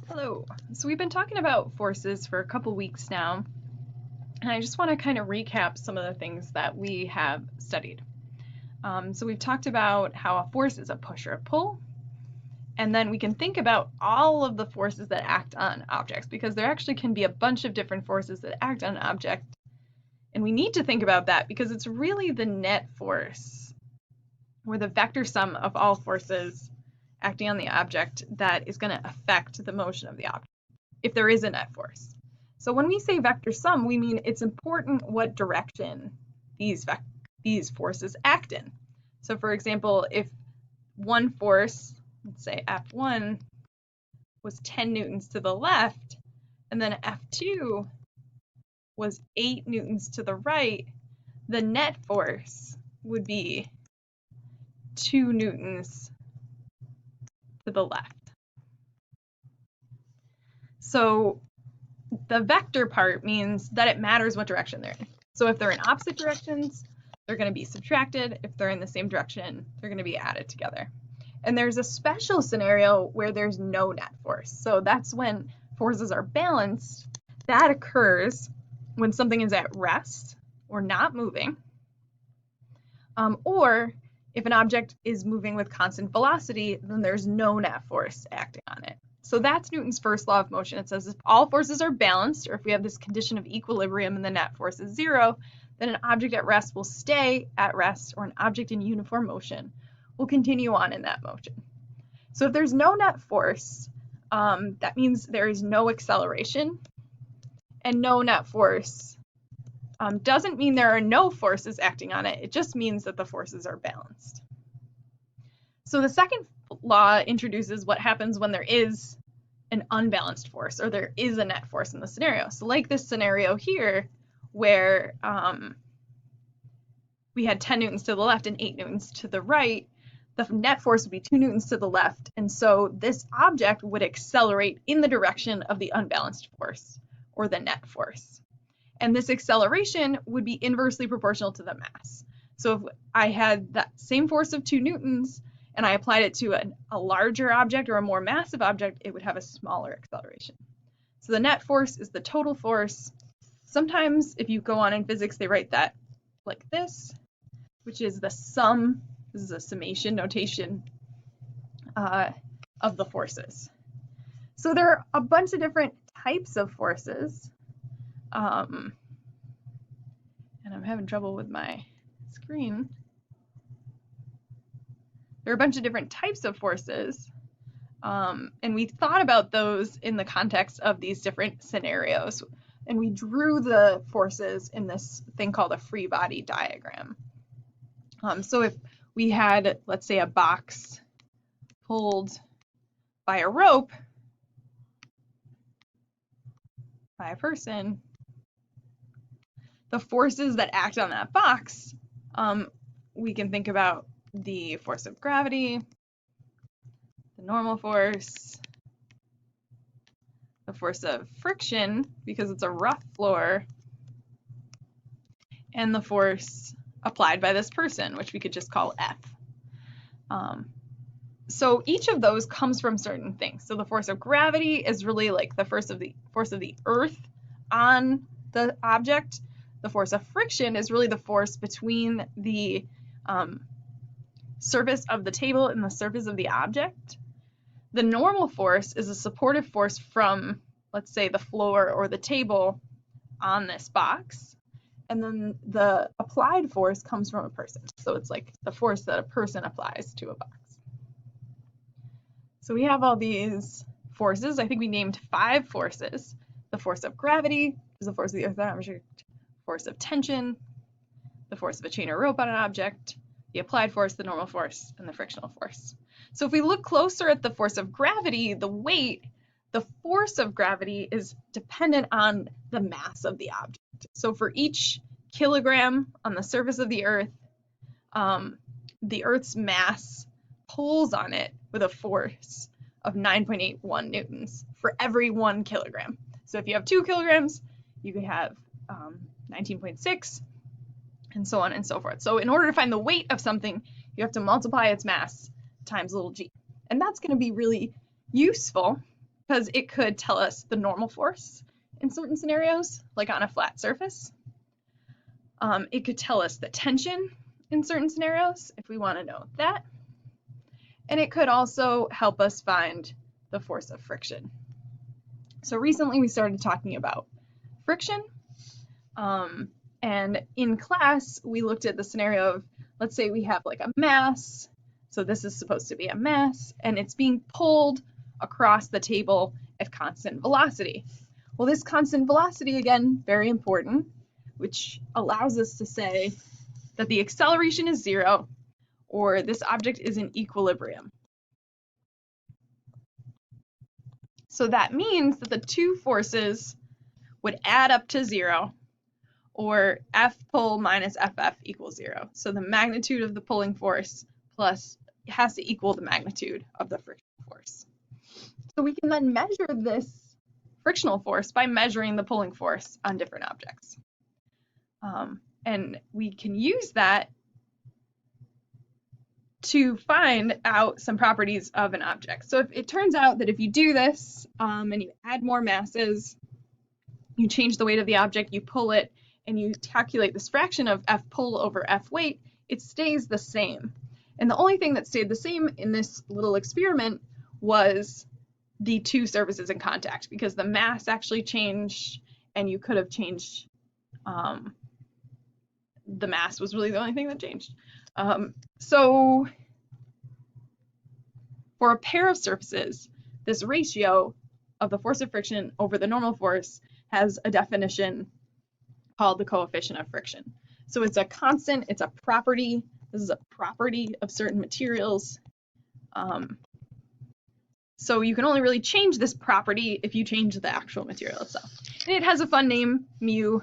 Hello. So we've been talking about forces for a couple weeks now, and I just want to kind of recap some of the things that we have studied. So we've talked about how a force is a push or a pull, and then we can think about all of the forces that act on objects, because there actually can be a bunch of different forces that act on an object, and we need to think about that because it's really the net force, or the vector sum of all forces acting on the object that is going to affect the motion of the object, if there is a net force. So when we say vector sum, we mean it's important what direction these forces act in. So for example, if one force, let's say F1, was 10 newtons to the left, and then F2 was 8 newtons to the right, the net force would be 2 newtons to the left. So the vector part means that it matters what direction they're in. So if they're in opposite directions, they're going to be subtracted. If they're in the same direction, they're going to be added together. And there's a special scenario where there's no net force. So that's when forces are balanced. That occurs when something is at rest or not moving, or if an object is moving with constant velocity, then there's no net force acting on it. So that's Newton's first law of motion. It says if all forces are balanced, or if we have this condition of equilibrium and the net force is 0, then an object at rest will stay at rest, or an object in uniform motion will continue on in that motion. So if there's no net force, that means there is no acceleration, and no net force doesn't mean there are no forces acting on it. It just means that the forces are balanced. So the second law introduces what happens when there is an unbalanced force, or there is a net force in the scenario. So like this scenario here, where we had 10 newtons to the left and 8 newtons to the right, the net force would be 2 newtons to the left, and so this object would accelerate in the direction of the unbalanced force, or the net force. And this acceleration would be inversely proportional to the mass. So if I had that same force of 2 newtons and I applied it to a larger object or a more massive object, it would have a smaller acceleration. So the net force is the total force. Sometimes if you go on in physics, they write that like this, which is the sum. This is a summation notation of the forces. So there are a bunch of different types of forces. And I'm having trouble with my screen. There are a bunch of different types of forces, and we thought about those in the context of these different scenarios, and we drew the forces in this thing called a free body diagram. So if we had, let's say, a box pulled by a rope by a person, the forces that act on that box, we can think about the force of gravity, the normal force, the force of friction, because it's a rough floor, and the force applied by this person, which we could just call F. So each of those comes from certain things. So the force of gravity is really like the force of the earth on the object. The force of friction is really the force between the surface of the table and the surface of the object. The normal force is a supportive force from, let's say, the floor or the table on this box. And then the applied force comes from a person. So it's like the force that a person applies to a box. So we have all these forces. I think we named 5 forces. The force of gravity is the force of the earth on an object, force of tension, the force of a chain or rope on an object, the applied force, the normal force, and the frictional force. So if we look closer at the force of gravity, the weight, the force of gravity is dependent on the mass of the object. So for each kilogram on the surface of the Earth's mass pulls on it with a force of 9.81 newtons for every 1 kilogram. So if you have 2 kilograms, you could have 19.6, and so on and so forth. So in order to find the weight of something, you have to multiply its mass times little g. And that's going to be really useful because it could tell us the normal force in certain scenarios, like on a flat surface. It could tell us the tension in certain scenarios if we want to know that. And it could also help us find the force of friction. So recently we started talking about friction. And in class, we looked at the scenario of, let's say we have like a mass. So this is supposed to be a mass, and it's being pulled across the table at constant velocity. Well, this constant velocity, again, very important, which allows us to say that the acceleration is 0, or this object is in equilibrium. So that means that the two forces would add up to 0, or F pull minus FF equals 0. So the magnitude of the pulling force plus has to equal the magnitude of the frictional force. So we can then measure this frictional force by measuring the pulling force on different objects. And we can use that to find out some properties of an object. So if it turns out that if you do this and you add more masses, you change the weight of the object, you pull it, and you calculate this fraction of F pull over F weight, it stays the same. And the only thing that stayed the same in this little experiment was the two surfaces in contact, because the mass actually changed, and you could have changed, the mass was really the only thing that changed. So for a pair of surfaces, this ratio of the force of friction over the normal force has a definition called the coefficient of friction. So it's a constant, it's a property. This is a property of certain materials. So you can only really change this property if you change the actual material itself. And it has a fun name, mu.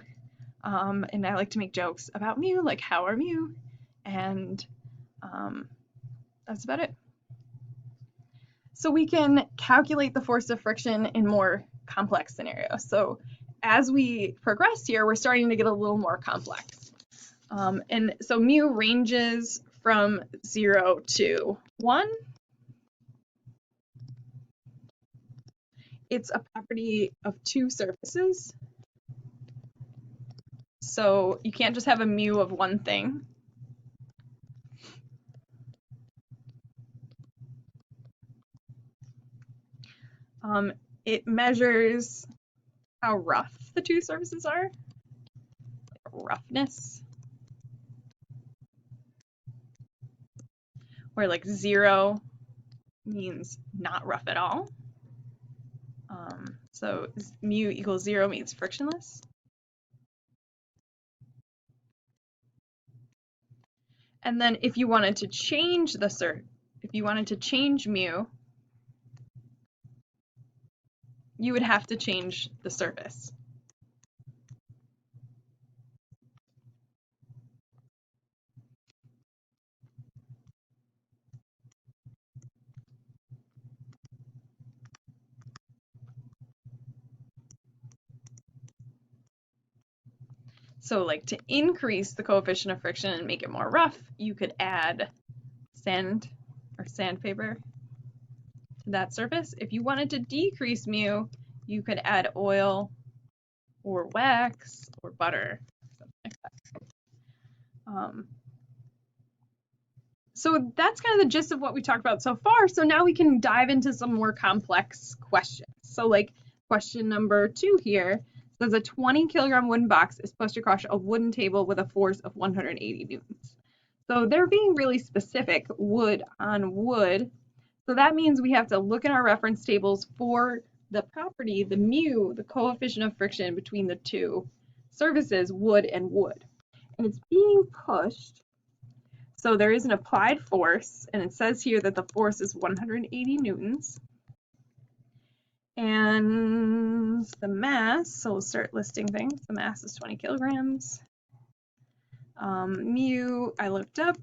And I like to make jokes about mu, like how are mu? And that's about it. So we can calculate the force of friction in more complex scenarios. So as we progress here, we're starting to get a little more complex. And so mu ranges from 0 to 1. It's a property of two surfaces. So you can't just have a mu of one thing. It measures how rough the two surfaces are, like roughness, where like 0 means not rough at all. So mu equals 0 means frictionless. And then if you wanted to change mu, you would have to change the surface. So like to increase the coefficient of friction and make it more rough, you could add sand or sandpaper to that surface. If you wanted to decrease mu, you could add oil or wax or butter, something like that. So that's kind of the gist of what we talked about so far. So now we can dive into some more complex questions. So like question number 2 here says a 20 kilogram wooden box is pushed across a wooden table with a force of 180 newtons. So they're being really specific, wood on wood. So that means we have to look in our reference tables for the property, the mu, the coefficient of friction between the two surfaces, wood and wood. And it's being pushed. So there is an applied force, and it says here that the force is 180 newtons. And the mass, so we'll start listing things. The mass is 20 kilograms. Mu, I looked up.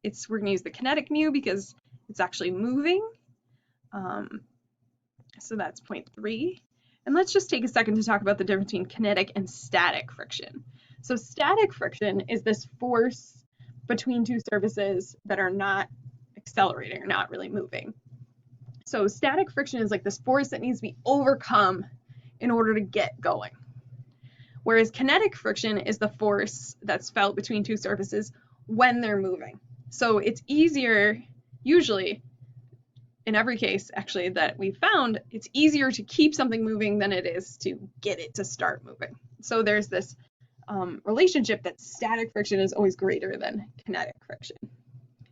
We're going to use the kinetic mu because it's actually moving. So that's 0.3. And let's just take a second to talk about the difference between kinetic and static friction. So static friction is this force between two surfaces that are not accelerating or not really moving. So static friction is like this force that needs to be overcome in order to get going. Whereas kinetic friction is the force that's felt between two surfaces when they're moving. So it's easier, usually, in every case actually that we've found, it's easier to keep something moving than it is to get it to start moving. So there's this relationship that static friction is always greater than kinetic friction.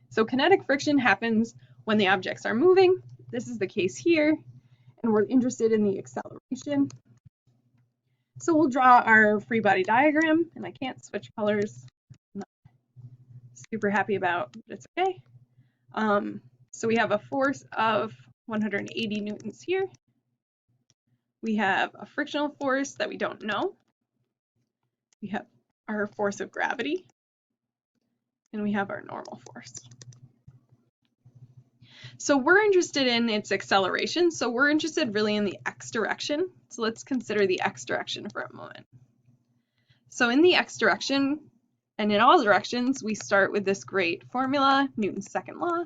So kinetic friction happens when the objects are moving. This is the case here, and we're interested in the acceleration. So we'll draw our free body diagram, and I can't switch colors. I'm not super happy about, but it's okay. So we have a force of 180 newtons here. We have a frictional force that we don't know. We have our force of gravity, and we have our normal force. So we're interested in its acceleration, so we're interested really in the x direction. So let's consider the x direction for a moment. So in the x direction, and in all directions, we start with this great formula, Newton's second law,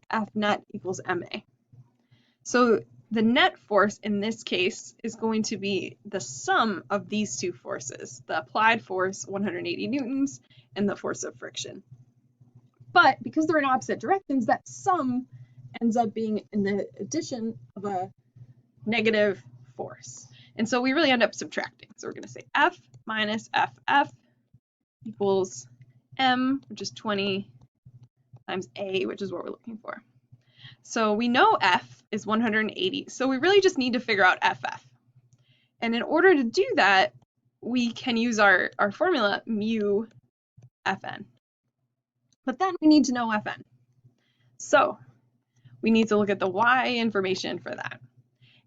F net equals ma. So the net force in this case is going to be the sum of these two forces, the applied force, 180 newtons, and the force of friction. But because they're in opposite directions, that sum ends up being in the addition of a negative force. And so we really end up subtracting. So we're going to say F minus FF equals M, which is 20 times A, which is what we're looking for. So we know F is 180, so we really just need to figure out FF. And in order to do that, we can use our formula mu Fn. But then we need to know Fn. So we need to look at the y information for that.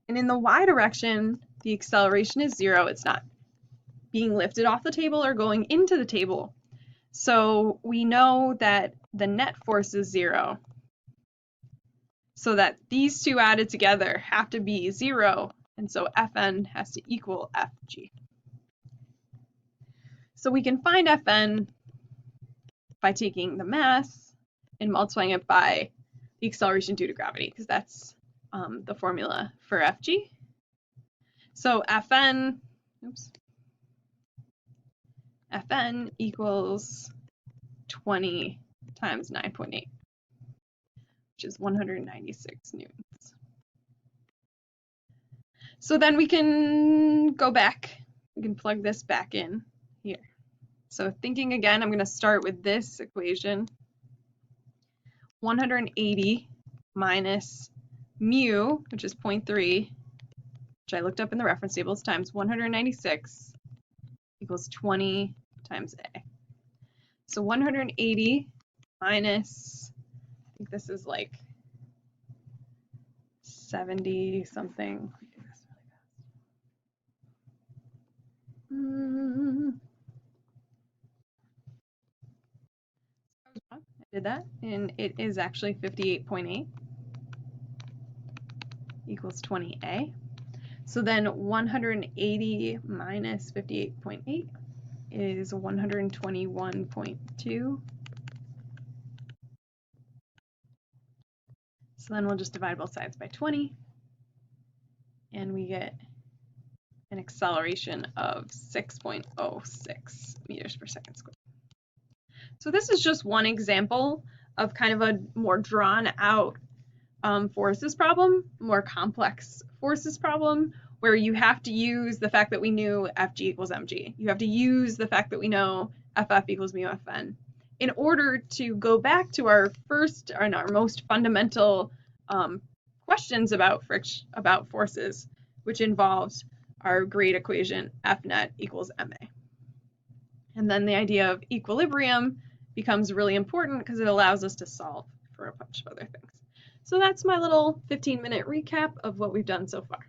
And in the y direction, the acceleration is 0. It's not being lifted off the table or going into the table. So we know that the net force is 0. So that these two added together have to be 0. And so Fn has to equal Fg. So we can find Fn by taking the mass and multiplying it by the acceleration due to gravity, because that's the formula for Fg. So Fn equals 20 times 9.8, which is 196 newtons. So then we can go back, we can plug this back in here. So thinking again, I'm going to start with this equation. 180 minus mu, which is 0.3, which I looked up in the reference tables, times 196 equals 20 times A. So 180 minus, I think this is like 70 something. I did that, and it is actually 58.8 equals 20A. So then 180 minus 58.8 is 121.2. So then we'll just divide both sides by 20, and we get an acceleration of 6.06 meters per second squared. So this is just one example of kind of a more drawn out forces problem, more complex forces problem, where you have to use the fact that we knew Fg equals mg. You have to use the fact that we know Ff equals mu Fn in order to go back to our first and our most fundamental questions about forces, which involves our great equation F net equals ma. And then the idea of equilibrium becomes really important because it allows us to solve for a bunch of other things. So that's my little 15-minute recap of what we've done so far.